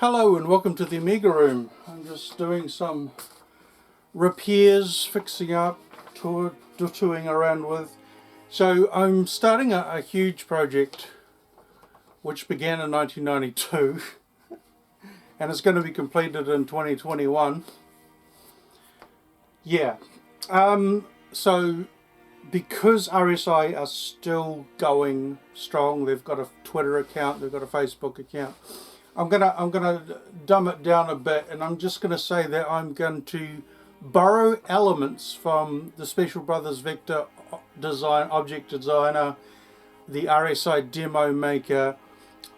Hello and welcome to the Amiga room. I'm just doing some repairs, fixing up, toing around with. So I'm starting a huge project which began in 1992 and it's going to be completed in 2021. Yeah. So because RSI are still going strong, they've got a Twitter account, they've got a Facebook account. I'm gonna dumb it down a bit, and I'm just gonna say that I'm going to borrow elements from the Special Brothers Vector design, object designer, the RSI demo maker,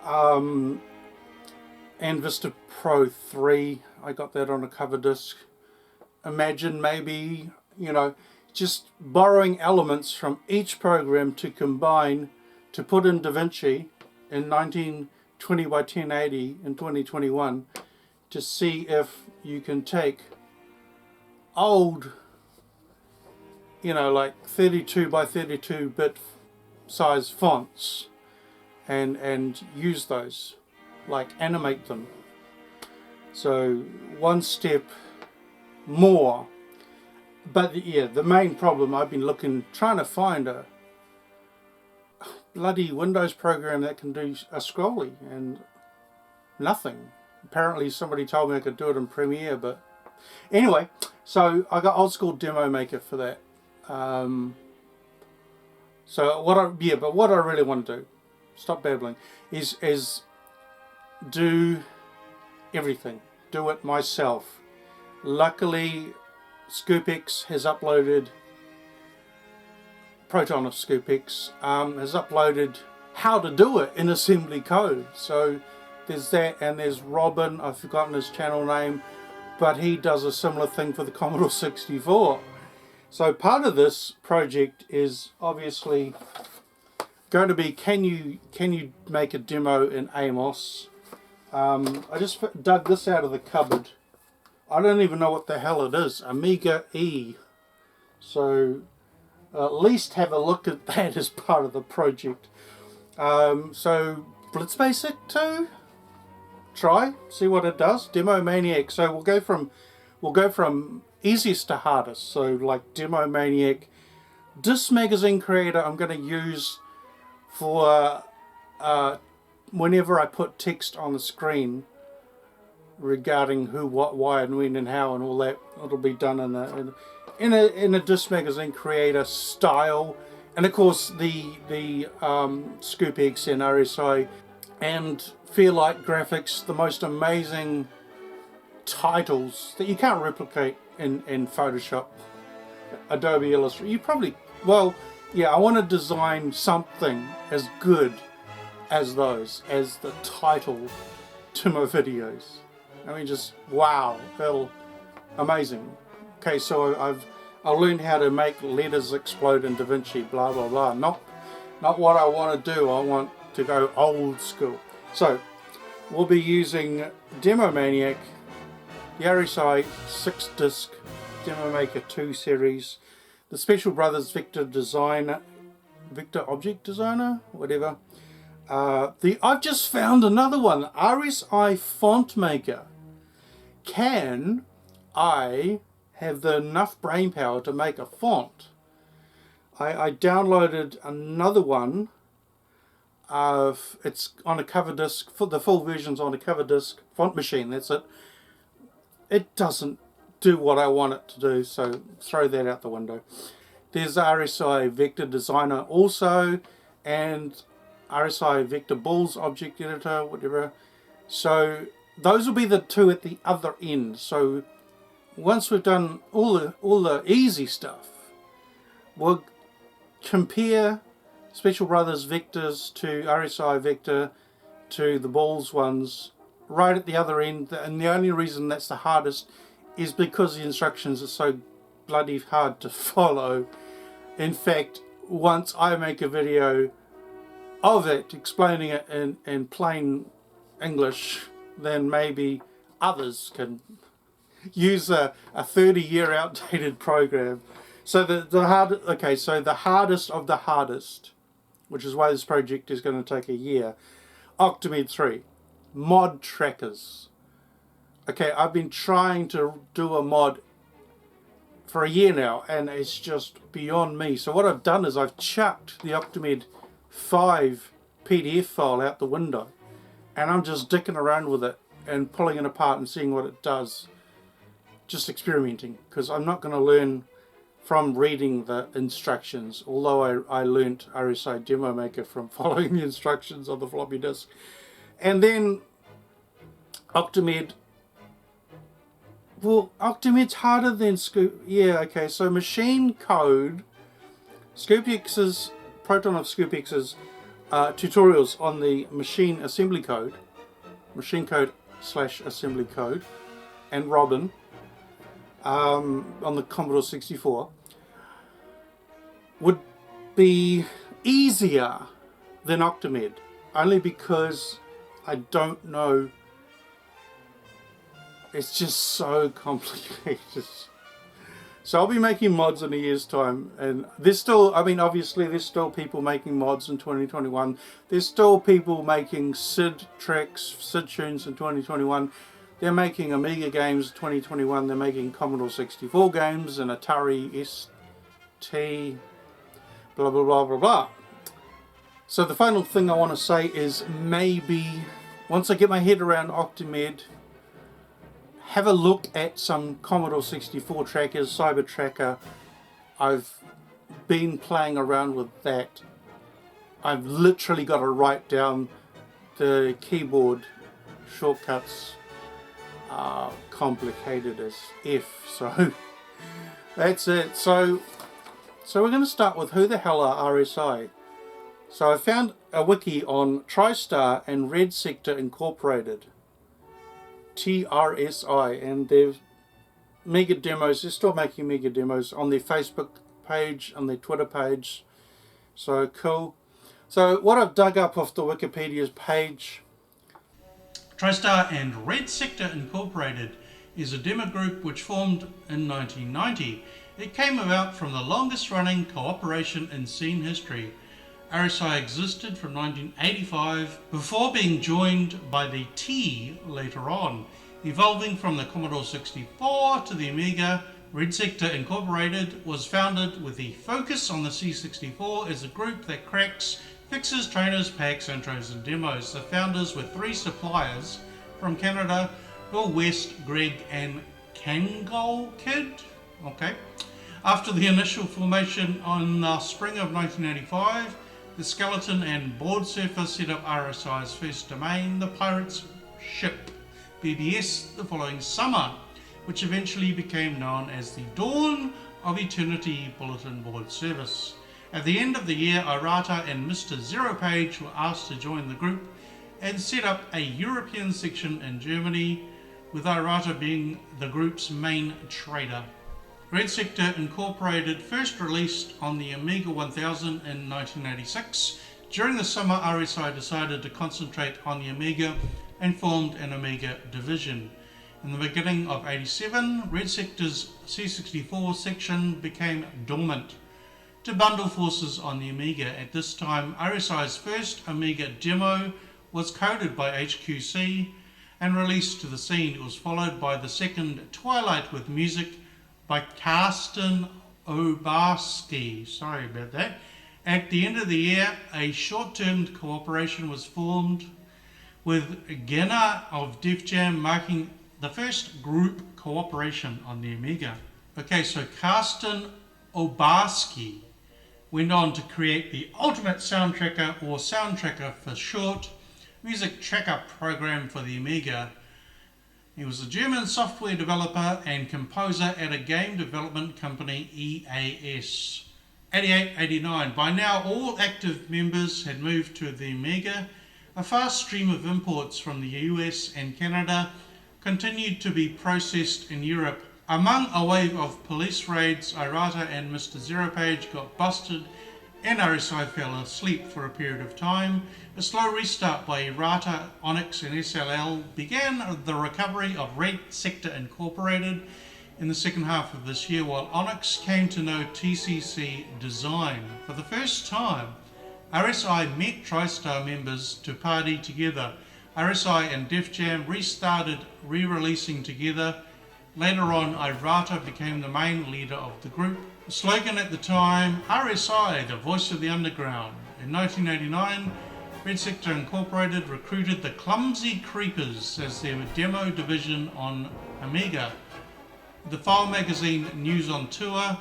and Vista Pro 3. I got that on a cover disc. Imagine maybe, just borrowing elements from each program to combine to put in DaVinci in 1920 by 1080 in 2021 to see if you can take old, like 32 by 32 bit size fonts and use those, like animate them. So one step more. But yeah, the main problem, I've been trying to find a bloody Windows program that can do a scrolly, and nothing. Apparently somebody told me I could do it in Premiere, but anyway, so I got Old School Demo Maker for that. So what I really want to do, stop babbling, is do everything, do it myself. Luckily, ScoopX has uploaded, Proton of ScoopX has uploaded how to do it in assembly code. So there's that, and there's Robin, I've forgotten his channel name, but he does a similar thing for the Commodore 64. So part of this project is obviously going to be, can you make a demo in Amos? I just dug this out of the cupboard. I don't even know what the hell it is. Amiga E. So at least have a look at that as part of the project. So Blitz Basic 2. Try, see what it does. Demo Maniac. So we'll go from easiest to hardest. So like Demo Maniac. This magazine creator I'm going to use for whenever I put text on the screen regarding who, what, why, and when, and how, and all that. It'll be done in a disc magazine creator style, and of course the ScoopX and RSI and Fairlight graphics, the most amazing titles that you can't replicate in Photoshop, Adobe Illustrator. You probably, well, yeah, I want to design something as good as those, as the title to my videos. I mean, just wow, amazing. Okay, so I'll learn how to make letters explode in DaVinci, blah blah blah. Not what I want to do. I want to go old school. So we'll be using Demo Maniac, the RSI 6-disc Demo Maker 2 series, the Special Brothers Vector Object Designer, whatever. I've just found another one, RSI Font Maker. Can I have enough brain power to make a font? I downloaded another one. It's on a cover disc. The full version's on a cover disc. Font Machine, that's it. It doesn't do what I want it to do, so throw that out the window. There's RSI Vector Designer also, and RSI Vector Balls Object Editor, whatever. So those will be the two at the other end. So once we've done all the easy stuff, we'll compare Special Brothers Vectors to RSI Vector to the Balls ones right at the other end. And the only reason that's the hardest is because the instructions are so bloody hard to follow. In fact, once I make a video of it, explaining it in plain English, then maybe others can use a 30-year outdated program. So the hardest of the hardest, which is why this project is going to take a year, Octomed 3, mod trackers. Okay, I've been trying to do a mod for a year now, and it's just beyond me. So what I've done is I've chucked the Octomed 5 PDF file out the window, and I'm just dicking around with it and pulling it apart and seeing what it does. Just experimenting, because I'm not going to learn from reading the instructions, although I learnt RSI Demo Maker from following the instructions on the floppy disk. And then Octomed, well, Octomed's harder than Scoop. Yeah, okay, so machine code, ScoopX's, Proton of ScoopX's tutorials on the machine assembly code, machine code / assembly code, and Robin on the Commodore 64 would be easier than Octomed, only because I don't know. It's just so complicated. So I'll be making mods in a year's time, and there's still, I mean, obviously there's still people making mods in 2021. There's still people making SID tracks, SID tunes in 2021. They're making Amiga games in 2021. They're making Commodore 64 games and Atari ST, blah, blah, blah, blah, blah. So the final thing I want to say is, maybe once I get my head around Octomed, have a look at some Commodore 64 trackers, Cyber Tracker. I've been playing around with that. I've literally got to write down the keyboard shortcuts. Complicated as F. So that's it. So we're going to start with who the hell are RSI. So I found a wiki on TriStar and Red Sector Incorporated. TRSI, and they're mega demos. They're still making mega demos on their Facebook page, on their Twitter page. So cool. So what I've dug up off the Wikipedia's page, TriStar and Red Sector Incorporated is a demo group which formed in 1990. It came about from the longest running cooperation in scene history. RSI existed from 1985 before being joined by the T later on. Evolving from the Commodore 64 to the Amiga, Red Sector Incorporated was founded with the focus on the C64 as a group that cracks, fixes, trainers, packs, intros and demos. The founders were 3 suppliers from Canada, Bill West, Greg and Kangol Kid. Okay. After the initial formation on the spring of 1985, the skeleton and board surfer set up RSI's first domain, the Pirates Ship BBS, the following summer, which eventually became known as the Dawn of Eternity Bulletin Board Service. At the end of the year, Irata and Mr. Zero Page were asked to join the group and set up a European section in Germany, with Irata being the group's main trader. Red Sector Incorporated first released on the Amiga 1000 in 1986. During the summer, RSI decided to concentrate on the Amiga and formed an Amiga division. In the beginning of 87, Red Sector's C64 section became dormant to bundle forces on the Amiga. At this time, RSI's first Amiga demo was coded by HQC and released to the scene. It was followed by the second Twilight with music by Karsten Obarski. Sorry about that. At the end of the year, a short-term cooperation was formed with Genna of Def Jam, marking the first group cooperation on the Amiga. Okay, so Karsten Obarski went on to create the Ultimate Sound Tracker, or Sound Tracker for short, music tracker program for the Amiga. He was a German software developer and composer at a game development company, EAS. 88-89. By now, all active members had moved to the Amiga. A fast stream of imports from the US and Canada continued to be processed in Europe. Among a wave of police raids, Irata and Mr. Zero Page got busted and RSI fell asleep for a period of time. A slow restart by Irata, Onyx and SLL began the recovery of Red Sector Incorporated in the second half of this year, while Onyx came to know TCC Design. For the first time, RSI met TriStar members to party together. RSI and Def Jam restarted re-releasing together. Later on, Irata became the main leader of the group. The slogan at the time, RSI, the voice of the underground. In 1989, Red Sector Incorporated recruited the Clumsy Creepers as their demo division on Amiga. The File magazine News on Tour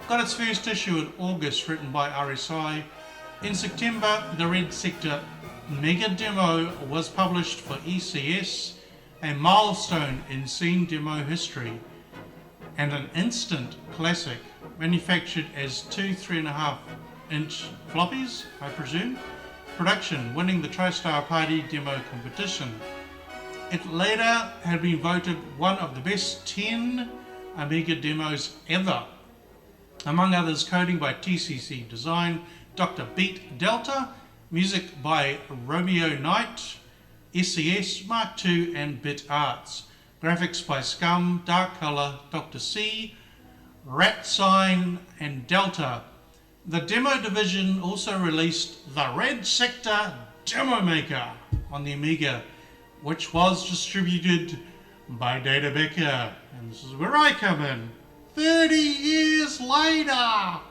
got its first issue in August, written by RSI. In September, the Red Sector Mega Demo was published for ECS, a milestone in scene demo history, and an instant classic, manufactured as two 3.5-inch floppies, I presume, production, winning the TriStar Party demo competition. It later had been voted one of the best 10 Amiga demos ever. Among others, coding by TCC Design, Dr. Beat Delta, music by Romeo Knight, SES, Mark II and Bit Arts, graphics by Scum, Dark Color, Dr. C, Rat Sign and Delta. The demo division also released the Red Sector Demo Maker on the Amiga, which was distributed by Data Becker. And this is where I come in. 30 years later!